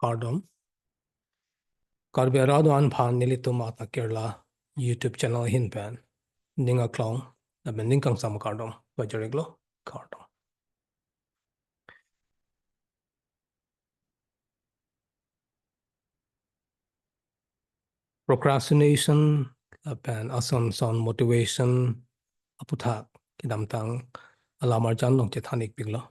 cardom carberado an phan nilitum ata kerala YouTube channel hin pan ninga klong na bending kang sam cardom bajareglo cardom procrastination Lapen son motivation aputha Kedamtang alamar jan long chethanik biglo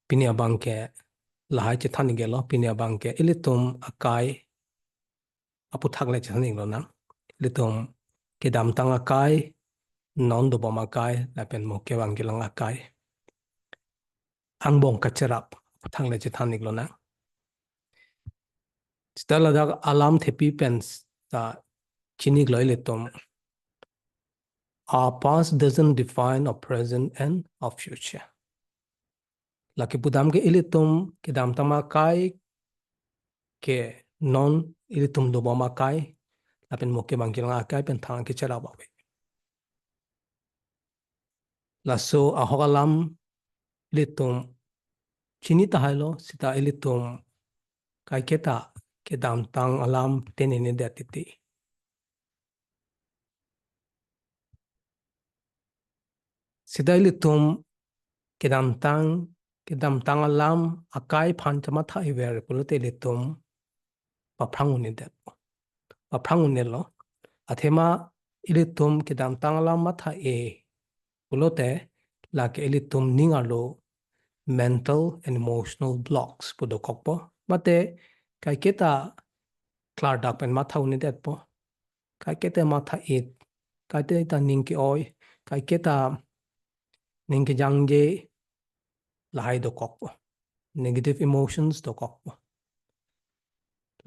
pinia bangke lahai chethanik gelo pinia bangke ilitum akai aputhak le chethanik lo na ilitum Kedamtang Akai non Dobom Akai Lapen mo Kevangji lang Akai angbong Akacherap aputhak le chethanik lo na stala dak alam thepi pens ta chinik lo ilitum our past doesn't define our present and our future. Laki budam ke ilitum Kedamtang Akai ke non ilitum Dobom Akai Lapen mo Kevangji lang Akai pen thang Akacherap awe. Laso ahogalam ilitum chini tahalo sita ilitum kai keta Kedamtang alam tenene datiti. Sida ilitum Kedamtang alam akai phanchama tha iwer pulote ilitum Aphrang unidet. Aphrang unelo athema ilitum Kedamtang alam matha e pulote lake ilitum ningalo mental and emotional blocks pudokokpo mate kai keta klar dak pen matha unidet po kai keta matha it kai keta ningki oi kai keta ningki jangje lahai dokokpo negative emotions dokokpo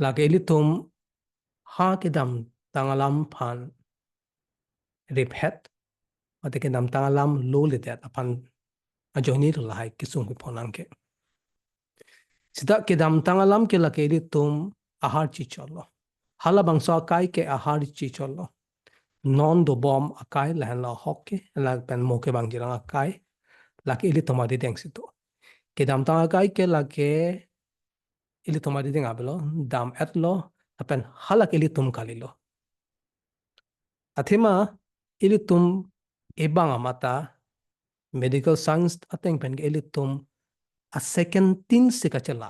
lake ilitum ha Kedamtang alam phan riphet mate Kedamtang alam lo litet apan ajoni lahai kisung ponangke sida Kedamtang alam ke lake ilitum ahar chicholo hala bangso akai ke ahar chicholo non Dobom Akai lahan la hokke la pen mo Kevangji lang Akai lake ilitum adi deng situ Kedamtang Akai ke lake ilitum adi deng abelo dam etlo apen halak ilitum kalilo athema ilitum ebang amata medical science ateng pen ke ilitum a second tin sikachela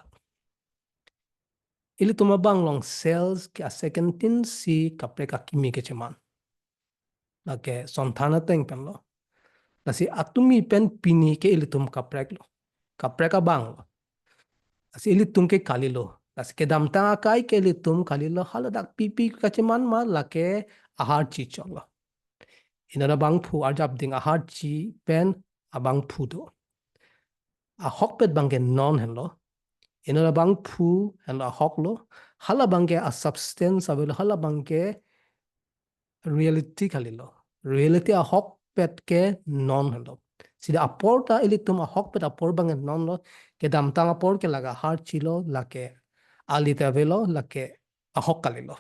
ilitum abang long cells ke a second tin si kapre ka kimi ke cheman lake sonthana teng pen lo lasi atumi pen pini ke ilitum kaprek lo kaprek abang lo lasi ilitum ke kalilo lasi Kedamtang Akai ke ilitum kalilo haladak pipi ka cheman ma lake ahar chi cholo inara bang phu arjab ding ahar chi pen abang phu do a hokpet bangke non hello inara bang phu hello hoklo hala bangke a substance avelo hala bangke reality kalilo reality a hokpet ke non hello sida aporta ilitum a hokpet apor bange non lo Kedamtang apor ke laga har chilo lake alita velo lake a hok kalilo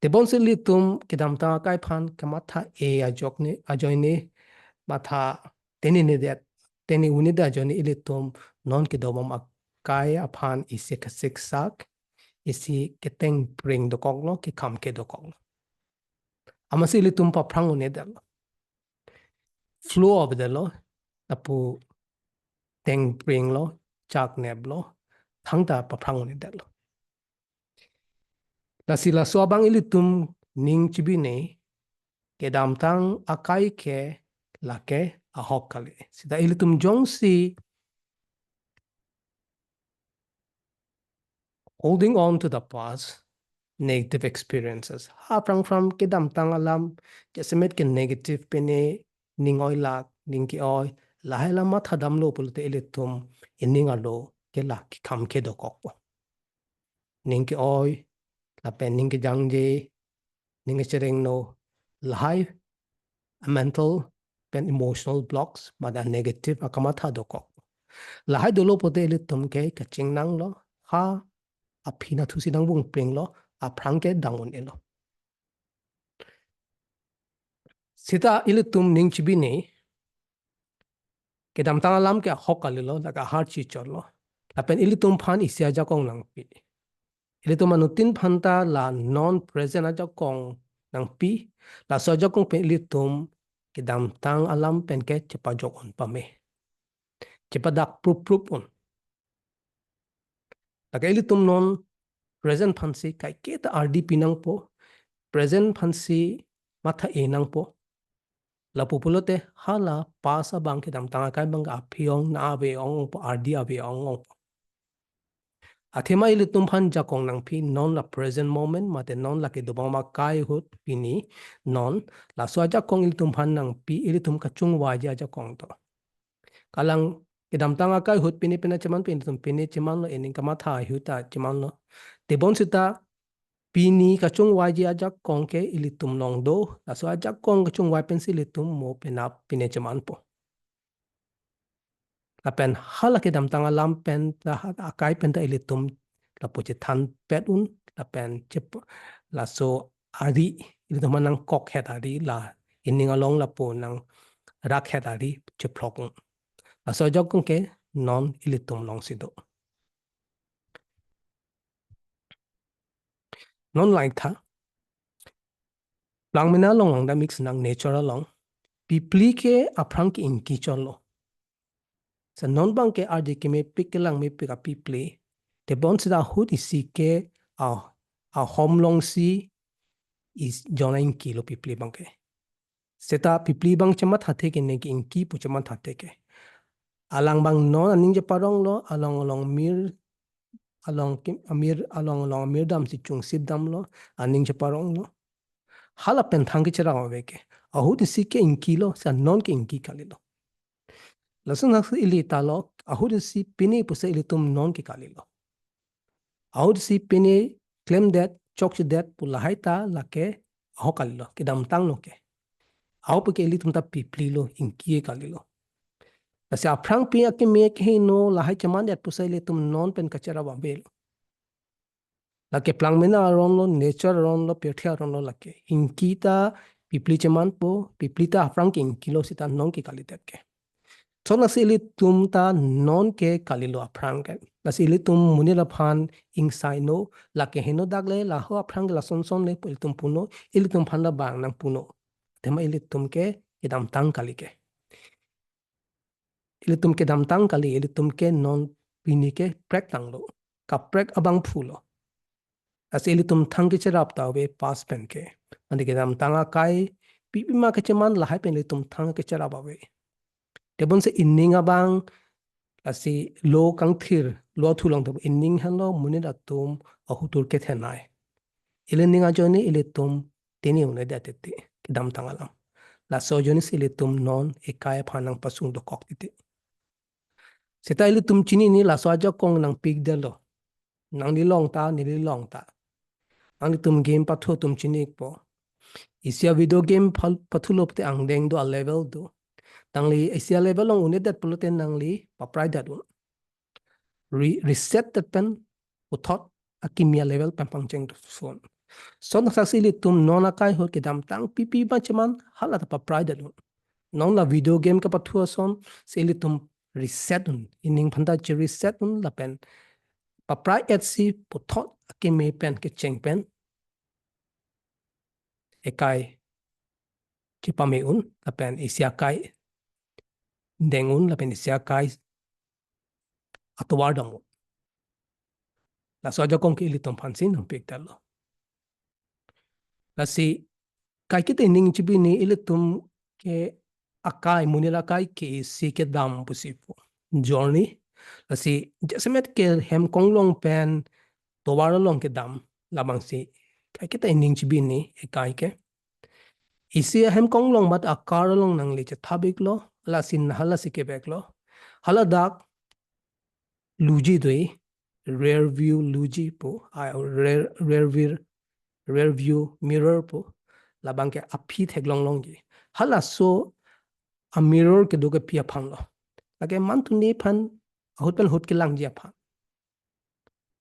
tebon se ilitum Kedamtang Akai phan kamatha e ajokne ajoine matha tenine det teni unida ajoni ilitum non Dobom Akai aphan isi kasik sak isi keteng bring do koglo ki kam ke do koglo amasi ilitum Aphrang unidel flow of the lo tapu teng bring lo chak neb lo thangta Aphrang unidel la sila swabang ilitum ning chibine Kedamtang Akai ke lake ahok kali sida ilitum jongsi holding on to the past negative experiences Aphrang from Kedamtang alam kesemet ke negative pene ningoy lak ningki oy lahela mathadam lo pulte ilitum iningalo ke lak kam ke dokok ningki oy lapen ningki jangje ningki chereng no lahai mental and emotional blocks mada negative akamatha dokok lahai dolo pote ilitum ke kaching nang lo ha aphina thusi nang bung pring lo Aphrang ke dangun elo sita ilitum ning chibine Kedamtang alam ke hok kalilo laka har chi cholo Lapen ilitum phan isia jakong nang pi. Ilitum manutin phanta la non present aja kong nang pi la so jakong pe ilitum kedamtang alam pen ke cepa jokon pame. Cepa dak prup on. Laka ilitum non present phansi kai ke ta RD pinang po present phansi matha enang po la populote hala pasa bang kedamtang akai bang aphiong na ave ong po RD ave ong. Athema ilitum phan jakong nang pi non la present moment mate non la ke Dobom Akai hut pini non la so jakong ilitum phan nang pi ilitum kachung waja jakong to. Kalang Kedamtang Akai hut pini pina chaman pin tum pini chaman lo ening kama tha huta chaman lo. Tebon sita pini kachung waja jakong ke ilitum long do la so jakong kachung wai pen ilitum mo pina pini chaman po. Lapen hala kedamtang alam pen ta akai pen ta ilitum la poche than pet un lapen chep la so ari ilitum manang kok het ari la ining along la po nang rak het ari cheplok la so jokong ke non ilitum long sido non like tha lang mena long da mix nang natural long pipli ke aphrang ki inki cholo sa non bang ke ardi ke me pik lang me pik a pipli te bon sida hut isi ke a hom long si is jona inki lo pipli bang ke seta pipli bang chamat hathe ke ne ki inki pu chamat hathe ke alang bang non aning je parong lo along along mir along kim amir along along mir dam si chung sip dam lo aning je parong lo hala pen thang ke chara ave ke ahut isi ke inki lo sa non ke inki kali lo lasun nak ili talo ahut isi pini pu se ili tum non ke kali lo ahut isi pini claim that chok that pu lahai ta la ke aho kali lo ke dam tang lo ke aho pu ke ili tum ta pipli lo inki kali lo kasi Aphrang pi ake me ke no lahai chaman dat pusai le tum non pen kachara wabel lake plang mena aron lo nature aron lo pethi aron lo lake inki ta pipli chaman po pipli ta Aphrang ke inki lo sita non ke kali tet ke so na sili tum ta non ke kali lo Aphrang ke na sili tum muni la phan ing sai no lake henodak le la ho Aphrang la son son le pul tum puno ili tum phan la bang nang puno tema ili tum ke idam tang kali ke ilitum ke damtang kali ilitum ke non pini ke prek tang lo ka prek abang phulo as ilitum thang ke cherap ta we pas pen ke andi ke damtang akai pipi ma ke cheman lahai pen ilitum thang ke cherap we tebon se inning abang asi lo kang thir lo thulong to inning han lo muni da tum ahutur ke thenai ilining a joni ilitum teni une da te ke damtang alam la so joni ilitum non ekai phanang pasung do kok ti seta ili tum chini ni la so aja kong nang pig de lo nang ni long ta ni li long ta ang li tum game pa tho tum chini po isia video game phal pathulop te ang deng do a level do tang li isia level long unet dat pulote nang li pa pride dat reset that pen uthot akimia level pam pang cheng to phone son sa sili tum nona kai ho ke dam tang pipi ba chaman hala ta pa pride dat non la video game ka pathua son sili tum reset un ining phanda che reset un la pen paprai etsi puthot ke me pen ke cheng pen ekai ki pame un la pen isia kai dengun la pen isia kai atwar dam la so ja kong ki litom phansin hum pek talo la si kai ki te ning chibi ni ilitum ke akai munila kai ke si ke dam pusipo journey la si jasemet ke hem kong long pen towar long ke dam labang si kai ki te ning chibi ni ekai ke isi hem kong long mat akar long nang li che thabik lo la sin hala si ke bek lo hala dak luji doi rear view luji po rear view mirror po labang ke api theklong long ji hala so a mirror ke do ke pia phang lo lage man tu ni phan hotel hot ke lang ji pha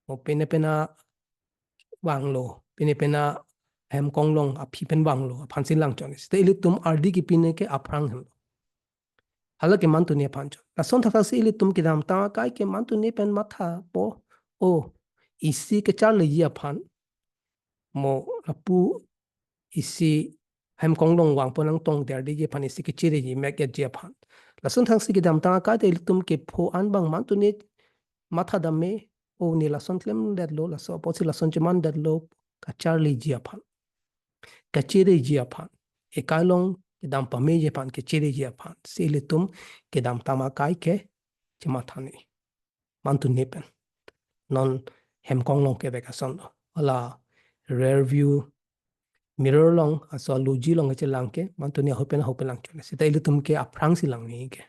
o pene pena wang lo pene pena hem kong long api pen wang lo phan sin lang chon ste ili tum rd ki pine ke Aphrang hala ke mantu ne pancho la son thak si ili tum Kedamtang Akai ke mantu ne pen matha po o isi ke char le ya phan mo la pu isi hem kong long wang ponang tong der de ye phan isi ke chire ji mek ye je phan la son thak si Kedamtang Akai te ili tum ke pho an bang mantu ne matha dam me o ni la son klem dat lo la so po si la son chaman dat lo ka char le ji phan ka chire ji phan e kai long Kedam pa me je phan ke chire ji phan si ili tum Kedamtang Akai ke chima thani mantu ne pen non hem kong long ke beka son ala rear view mirror long aso luji long che lang ke mantu ne hopen lang chone sita ili tum ke Aphrang si lang ni ke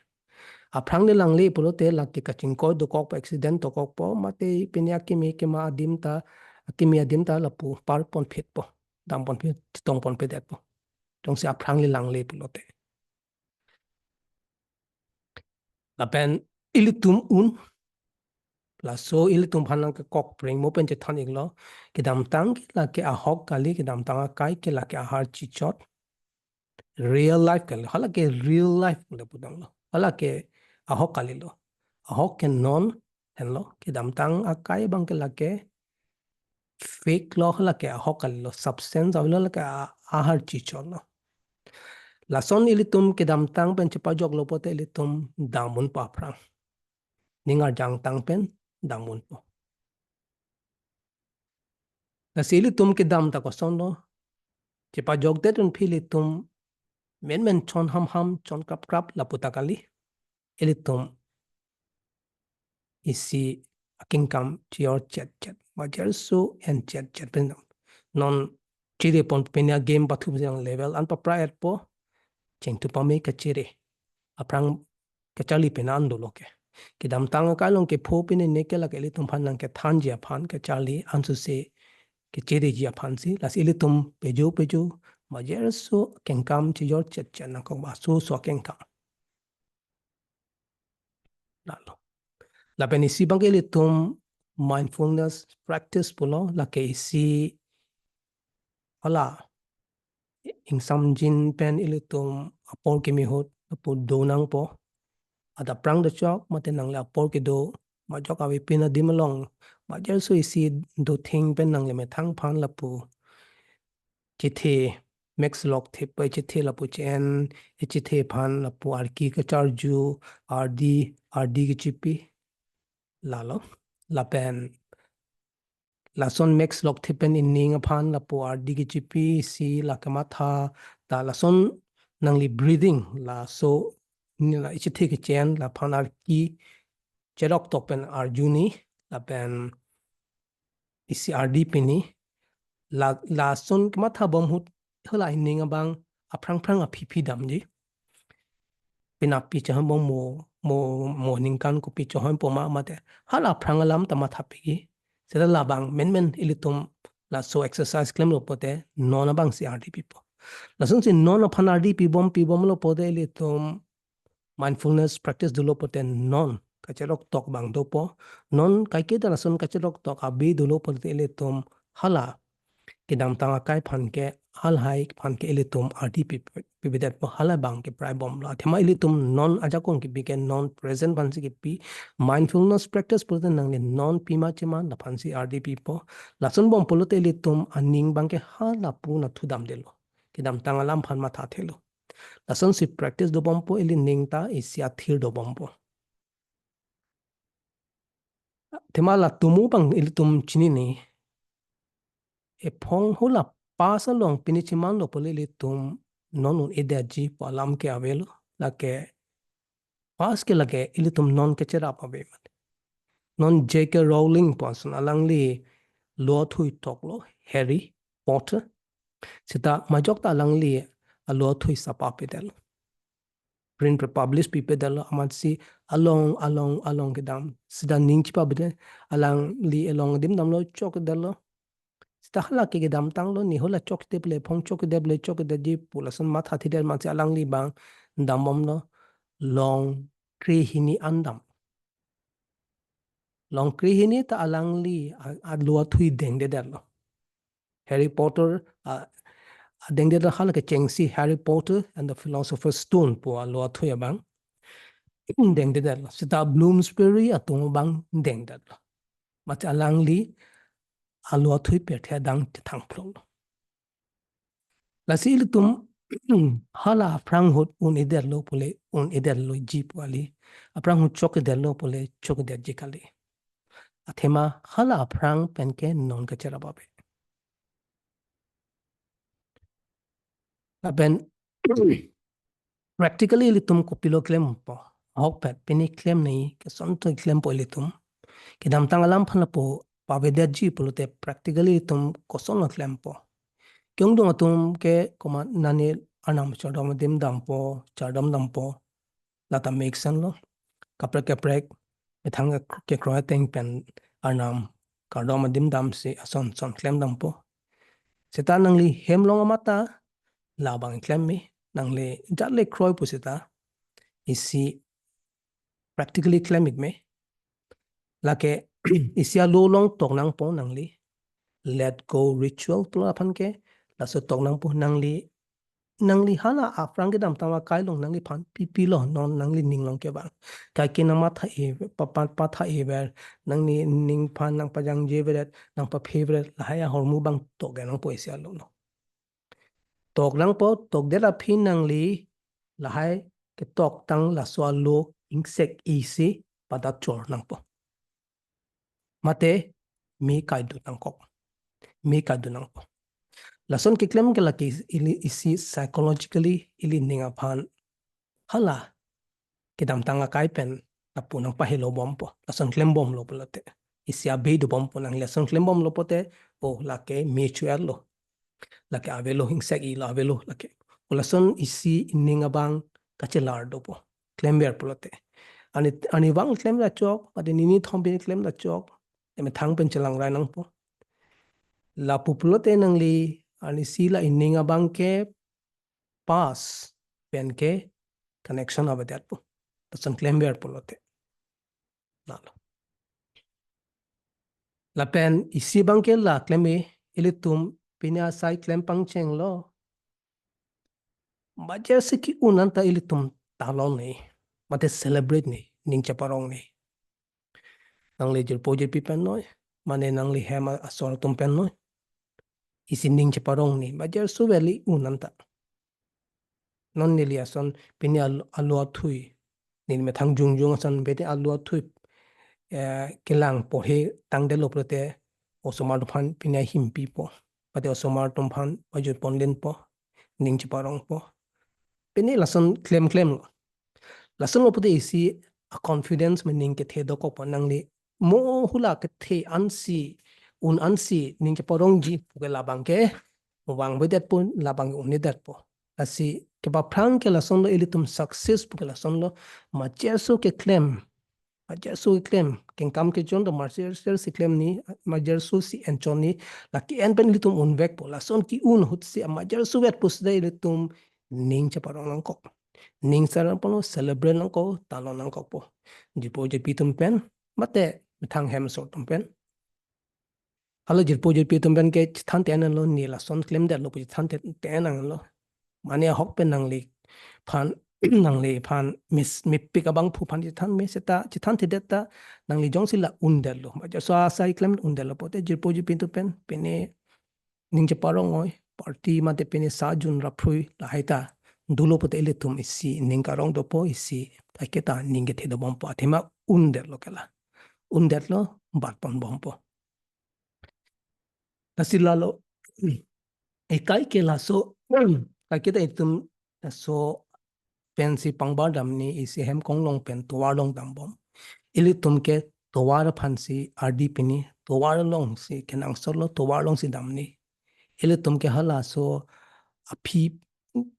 Aphrang ne lang le polo te lak ke kaching ko do kok accident to kok po mate pinya ke me ke ma adim ta ke mi adim ta la pu par pon phet po dam pon phet tong pon phet po tong si Aphrang le lang le polo te Lapen ili tum un la so ili tum phanang ke kok pring mo pen che than ik lo Kedamtang la ke a hok kali Kedamtang Akai ke la ke a har chi chot real life kali hala ke real life le pudang lo hala ke a hok kali lo a hok ke non hen lo Kedamtang Akai bang ke la ke fake lo hala ke a hok kali lo substance avilo la ke a har chi chot lo la son ili tum Kedamtang pen che pa jok lo pote ili tum damun pa Aphrang ningar jang tang pen damun po la sili tum Kedam ta ko son lo che pa jok det un phili tum men chon ham chon krap la putakali ili tum isi aking kam chior chat ma jer su en chat pen non chire pon penya game pathu jang level an pa praet po cheng tu pa me ka chire Aphrang ka chali penan do loke Kedamtang Akai long ke pho pin ne ke la ke li tum phan lang ke than ji phan ka chali ansu se ke chere ji phan si la si li tum pejo ma jer su keng kam chior chat na ko ba so keng kam la lo la pen isi bang ke li tum mindfulness practice pulo la ke isi hala insam jin pen ili tum apor ke mi hot apo do nang po ada prang de chok mate nang la apor ke do ma jok awi pina dimalong ma jer so isi do thing pen nang le me thang phan la pu chithe max lock the pe chithe la pu chen chithe phan la pu ar ki ka charju rd ki chipi la lo la pen la son max lock the pen in ning phan la pu rd ki chipi si la ka ma tha ta la son nang li breathing la so ni la chithe ki chen la phan ar ki cherok tok pen arjuni la pen isi rd pini la son ka ma tha bom hut thola in ning bang Aphrang a phi dam ji pina pi cha mo mo ning kan ko pi cho ham po ma te hala Aphrang alam ta ma tha pi se la bang men ilitum la so exercise klem lo pote non bang si rdp po la sun si non phan rdp bom lo pote ilitum mindfulness practice dulo pote non ka cherok tok bang do po non kai ke da sun ka cherok tok abi dulo pote ilitum hala Kedamtang Akai phan ke hal hai phan ke ilitum rdp pibidat po hala bang ke prai bom la thema ilitum non ajakon ke bi ke non present ban si ke pi mindfulness practice po nang le non pima chema la phan si rdp po la sun bom polo te ilitum aning bang ke hala pu na thudam delo Kedamtang alam phan ma tha thelo la sun si practice do bom po ili ning ta isia thir do bom po thema la tumu bang ilitum chini ni e phong hula pasa long pinichiman lo pole le tum non un ideji palam ke avelo la ke pas ke lage ili tum non ke chera pabe non J.K. Rowling person alang li lo thui tok lo Harry Potter sita majok ta alang li a lo thui sapa pe del print publish pipe del amat si along ke dam sida ning chi pa bede alang li along dim dam lo chok del lo stahla ke dam tang lo ni hola chok te ple phong chok de ble chok de ji pulasan ma tha thi der ma alang li bang damom no long kri hini andam long kri hini ta alang li a lo thui deng de der lo Harry Potter deng de hal ke chengsi Harry Potter and the Philosopher's Stone po a lo thui bang deng de dat sita Bloomsbury atung bang deng dat ma cha lang li alua thui pe thia dang thang phlo la si tum hala Aphrang hut un eder lo pule un eder lo jeep wali Aphrang hut chok eder lo pule chok eder jikali athema hala Aphrang pen ke non ka chera babe Lapen practically tum kopilo claim po hok pet peni claim nei ke son to claim po tum Kedamtang alam phala po paveda ji polote practically tum koson la claim po kyong dong atum ke koma nani anam chodom dim dam po chardom dam po lata make sen lo kaprek kaprek bethang ke kroa teng pen anam kardom dim dam si ason son claim dam po seta nangli hem long amata labang claim mi nangli jatle kroi pu seta isi practically claim it me lake isia lo long tok nang po nangli let go ritual pula phan ke la so tok nang po nangli hala Aphrang ke dam tawa kai long nangli phan pi lo non nangli ning long ke ba kai ke na ma tha e pa tha e ber nangni ning phan nang pa jang je beret nang pa favorite la ya hormu bang tok ge nang po isia lo no tok nang po tok de la phin nangli la hai ke tok tang la so lo insek isi pada chor nang po mate mi kai du nang ko mi kai du nang po lason ki klem ke la ki ili isi psychologically ili ninga phan hala Kedamtang Akai pen na punang pahilo bom po lason klem bom lo polate isi abe do bom po nang lason klem bom lo pote o lake me chuer lo lake avelo hingsek i la avelo lake lason isi ninga bang kachelar do po klem ber polate ani wang klem la chok pade nini thom be klem la chok eme thang pen chelang rai nang po la pupulote nang li ani sila ininga bang ke pass pen ke connection of that po tasan claim ber pulote nalo la pen isi bang ke la claim e ilitum pinya sai claim pang cheng lo bajer se ki unanta ilitum talon ne mate celebrate ne ning chaparong ne nang le jil poje pi pen noi mane nang li hema asor tum pen noi isi ning chaparong ne bajer su veli unanta non nilia son pinya alua thui nin me thang jung jung son bete alua thui kelang po he tang de loprote osomar phan pinya him pi po pate osomar tum phan ajut pon len po ning chi parong po peni lason claim lason lopote isi a confidence me ning ke the do ko panang le mo hula ke the ansi un ansi ning ke parong ji ke labang ke wang bedet pun labang uni dat po asi ke ba prang ke lason lo elitum success pu ke lason lo ma cheso ke claim majersu claim ken kam ke jon do marsier si claim ni majersu si enchon ni la ki en pen litum un vek po la son ki un hut si majersu vet pus dai litum ning cha parong lang ko ning sar po celebrate lang ko talon lang ko po jipo je pitum pen mate thang hem so tum pen halo jipo je pitum pen ke than te an lo ni la son claim dat lo pu than te an lo mane hok pen nang li phan nang le phan mi pik abang phu phan than me seta than thi deta nang li jong sila undel lo ma so sai klem undel lo pote jir poji pintu pen pene ning je parong oi party ma te pene sa jun ra phui la haita dulo pote ele tum isi ning karong do po isi ta keta ning ge the do bom po athema undel lo kala undel lo bat pon bom po tasila lo e kai ke la so kai keta itum so pensi pangbar dam ni isi hem kong long pen tuwar long dam bom ili tumke tuwar phansi ardi pini tuwar long si kenang solo tuwar long si dam ni ili tumke hala so aphi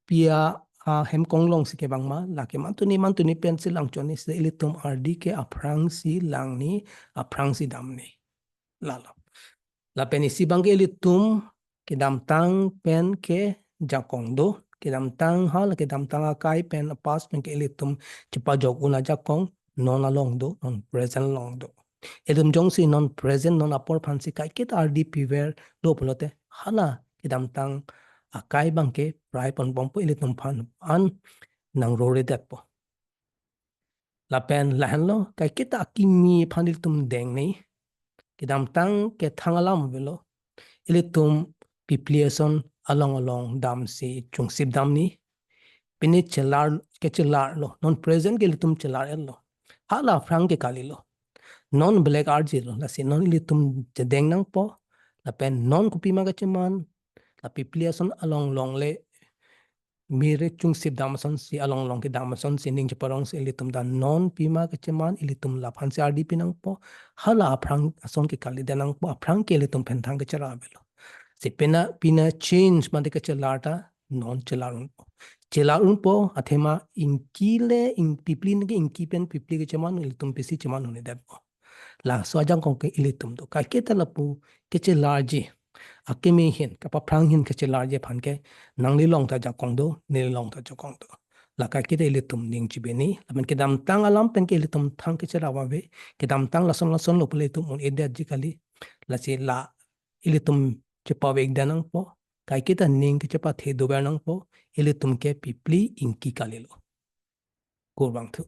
pia hem kong long si ke bangma lake mantuni pen si lang choni si ili tum ardi ke Aphrang si lang ni Aphrang si dam ni lalo la pen isi bangke ili tum Kedamtang pen ke jakong do Kedamtang hal Kedamtang Akai pen pas pen ke elitum cepa jok una jakong non along do non present long do edum jong si non present non apor phansi kai ket rdp ver do polote hala Kedamtang Akai bangke prai pon bompo elitum phan an nang rore dat po Lapen lahan lo kai kita akimi phanil tum deng nei kedamtang ke thangalam velo ilitum pipliason along dam si chungsip dam ni pini chelar ke chelar lo non present ke ilitum chelar el lo hala Aphrang ke kali lo non black rg lo la si non ilitum deng nang po lapen non kupima ke cheman la pipliason along le mire chung sip damason si along ke damason si ning parong si ilitum da non pima ke cheman ilitum la phan si rd pinang po hala Aphrang ason ke kali danang po Aphrang ke ilitum penthang ke chara belo si pina change mande ke chelata non chelarun po chelarun po athema inkile in piplin ke inkipen pipli ke cheman ilitum pisi cheman hone deb la so ajang kong ke ilitum do ka ke talapu ke chelarji akimi hin kapa Aphrang hin ke chelarje phan ke nangli long ta jakong do ni long ta jakong do la ka ke ilitum ning chibeni lamen ke dam tang alam pen ke ilitum thang ke cherawa ve ke dam tang lason lo pele tum on edia jikali la si la ilitum chepa ve danang po kai ke ta ning ke chepa the do nang po ilitum ke pipli inki kalilo kurbang thu